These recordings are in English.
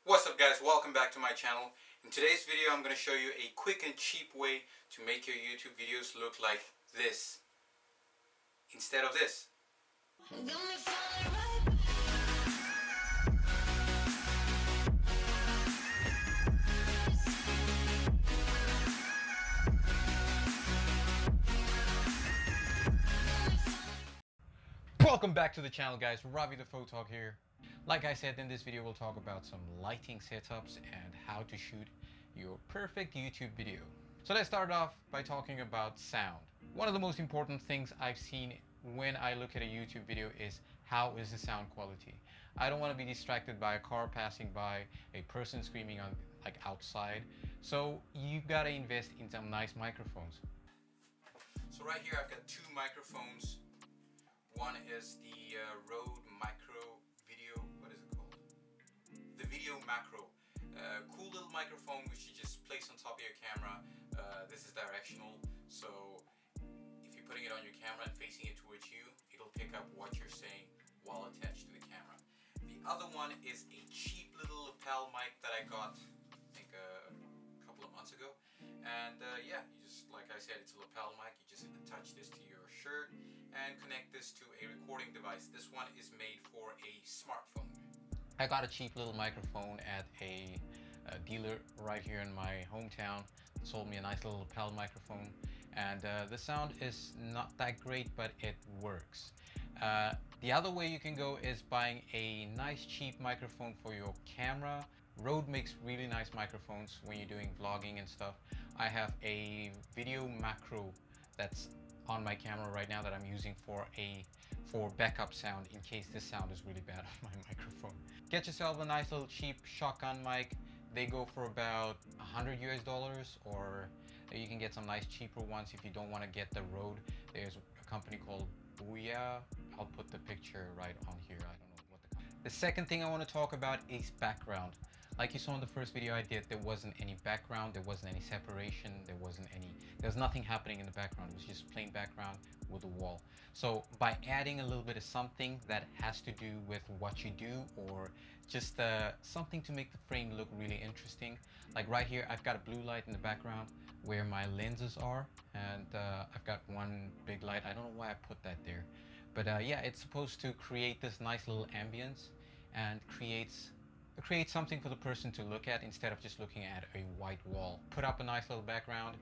What's up guys, welcome back to my channel. In today's video I'm going to show you a quick and cheap way to make your YouTube videos look like this instead of this. Welcome back to the channel guys, Ravi the Photog here. Like I said, in this video we'll talk about some lighting setups and how to shoot your perfect YouTube video. So let's start off by talking about sound. One of the most important things I've seen when I look at a YouTube video is how is the sound quality. I don't want to be distracted by a car passing by, a person screaming on outside. So you've got to invest in some nice microphones. So right here I've got two microphones. One is the Rode Micro Video, what is it called? The Video Macro. Cool little microphone which you just place on top of your camera. This is directional, so if you're putting it on your camera and facing it towards you, it'll pick up what you're saying while attached to the camera. The other one is a cheap little lapel mic that I got, I think a couple of months ago. And yeah, you just, like I said, it's a lapel mic. You just attach this to your shirt and connect this to a recording device. This one is made for a smartphone. I got a cheap little microphone at a dealer right here in my hometown. Sold me a nice little lapel microphone, and the sound is not that great, but it works. The other way you can go is buying a nice cheap microphone for your camera. Rode makes really nice microphones when you're doing vlogging and stuff. I have a Video Macro that's on my camera right now that I'm using for backup sound in case this sound is really bad on my microphone. Get yourself a nice little cheap shotgun mic. They go for about $100 US, or you can get some nice cheaper ones if you don't want to get the Rode. There's a company called Booyah. I'll put the picture right on here. I don't know what the second thing I want to talk about is background. Like you saw in the first video I did, there wasn't any background, there wasn't any separation, there's nothing happening in the background. It was just plain background with a wall. So by adding a little bit of something that has to do with what you do, or just something to make the frame look really interesting. Like right here, I've got a blue light in the background where my lenses are, and I've got one big light. I don't know why I put that there, but yeah, it's supposed to create this nice little ambience and create something for the person to look at instead of just looking at a white wall. Put up a nice little background,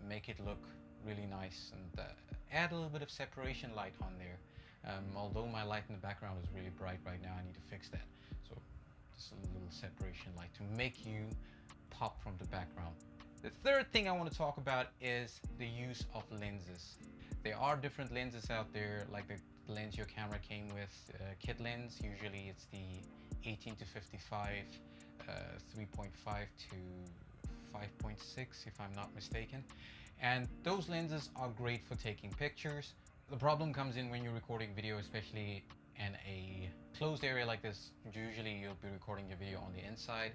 make it look really nice, and add a little bit of separation light on there. Although my light in the background is really bright right now, I need to fix that. So just a little separation light to make you pop from the background. The third thing I want to talk about is the use of lenses. There are different lenses out there, like the lens your camera came with, kit lens. Usually it's the 18 to 55, 3.5 to 5.6 if I'm not mistaken. And those lenses are great for taking pictures. The problem comes in when you're recording video, especially in a closed area like this. Usually you'll be recording your video on the inside.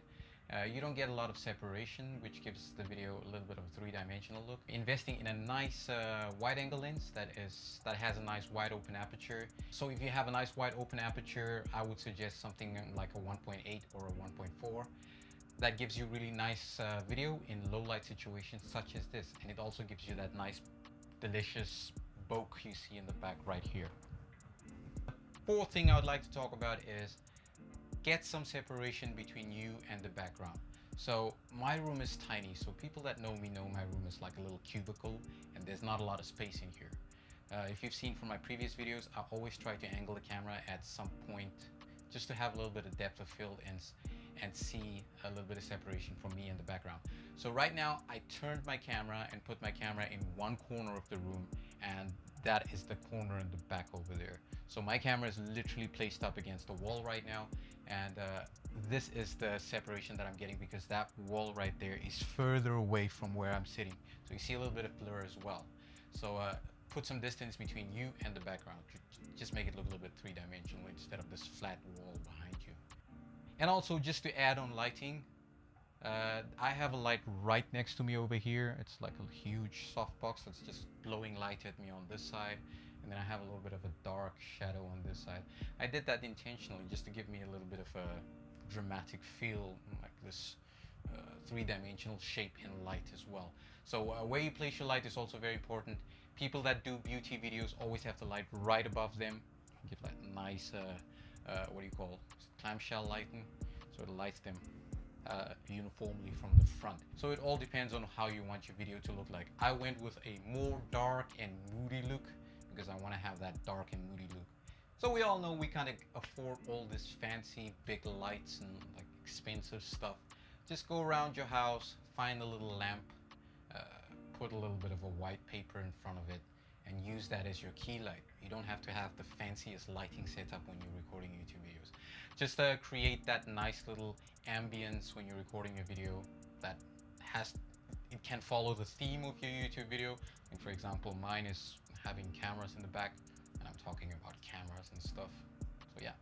You don't get a lot of separation, which gives the video a little bit of a three-dimensional look. Investing in a nice wide-angle lens that has a nice wide open aperture. So if you have a nice wide open aperture, I would suggest something like a 1.8 or a 1.4. That gives you really nice video in low light situations such as this, and it also gives you that nice delicious bokeh you see in the back right here. The fourth thing I would like to talk about is get some separation between you and the background. So my room is tiny, so people that know me know my room is like a little cubicle and there's not a lot of space in here. If you've seen from my previous videos, I always try to angle the camera at some point just to have a little bit of depth of field and see a little bit of separation from me and the background. So right now I turned my camera and put my camera in one corner of the room, and that is the corner in the back over there. So my camera is literally placed up against the wall right now, and this is the separation that I'm getting because that wall right there is further away from where I'm sitting. So you see a little bit of blur as well. So put some distance between you and the background. Just make it look a little bit three-dimensional instead of this flat wall behind you. And also, just to add on lighting, I have a light right next to me over here. It's like a huge softbox that's just blowing light at me on this side, and then I have a little bit of a dark shadow on this side. I did that intentionally just to give me a little bit of a dramatic feel, like this three-dimensional shape in light as well. So where you place your light is also very important. People that do beauty videos always have the light right above them. Give that nice, what do you call it? Clamshell lighting, so it lights them uniformly from the front. So it all depends on how you want your video to look like. I went with a more dark and moody look because I want to have that dark and moody look. So we all know we can't afford all this fancy big lights and like expensive stuff. Just go around your house, find a little lamp, put a little bit of a white paper in front of it, and use that as your key light. You don't have to have the fanciest lighting setup when you're recording YouTube videos. Just create that nice little ambience when you're recording a video that it can follow the theme of your YouTube video. Like for example, mine is having cameras in the back, and I'm talking about cameras and stuff. So yeah,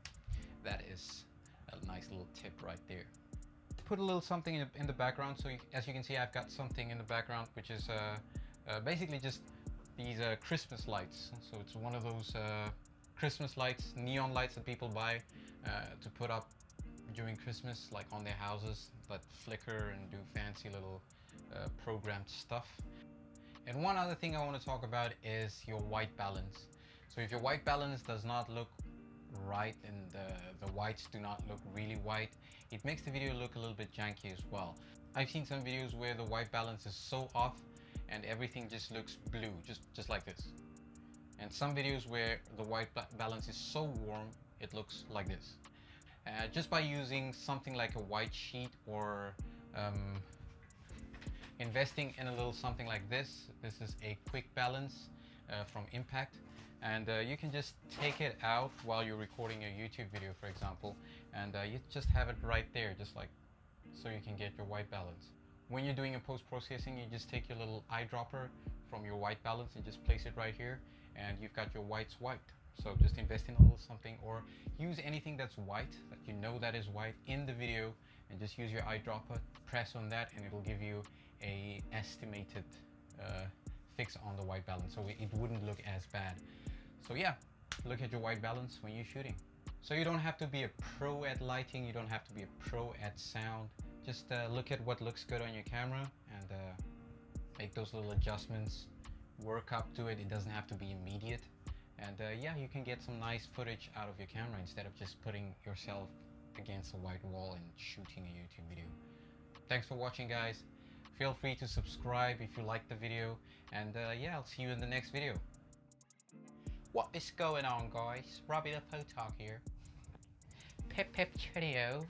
that is a nice little tip right there. Put a little something in the background. So as you can see, I've got something in the background, which is basically just these Christmas lights. So it's one of those Christmas lights, neon lights that people buy to put up during Christmas, like on their houses, that flicker and do fancy little programmed stuff. And one other thing I want to talk about is your white balance. So if your white balance does not look right and the whites do not look really white, it makes the video look a little bit janky as well. I've seen some videos where the white balance is so off and everything just looks blue, just like this. And some videos where the white balance is so warm, it looks like this. Just by using something like a white sheet or investing in a little something like this. This is a quick balance from Impact. And you can just take it out while you're recording a YouTube video, for example, and you just have it right there, just like so you can get your white balance. When you're doing a post-processing, you just take your little eyedropper from your white balance and just place it right here, and you've got your whites white. So just invest in a little something, or use anything that's white, that you know that is white in the video, and just use your eyedropper, press on that, and it'll give you a estimated fix on the white balance, so it wouldn't look as bad. So yeah, look at your white balance when you're shooting. So you don't have to be a pro at lighting, you don't have to be a pro at sound. Just look at what looks good on your camera and make those little adjustments, work up to it. It doesn't have to be immediate. And yeah, you can get some nice footage out of your camera instead of just putting yourself against a white wall and shooting a YouTube video. Thanks for watching, guys. Feel free to subscribe if you liked the video, and yeah, I'll see you in the next video. What is going on, guys? Robbie the Photog here. Pip pip cheerio.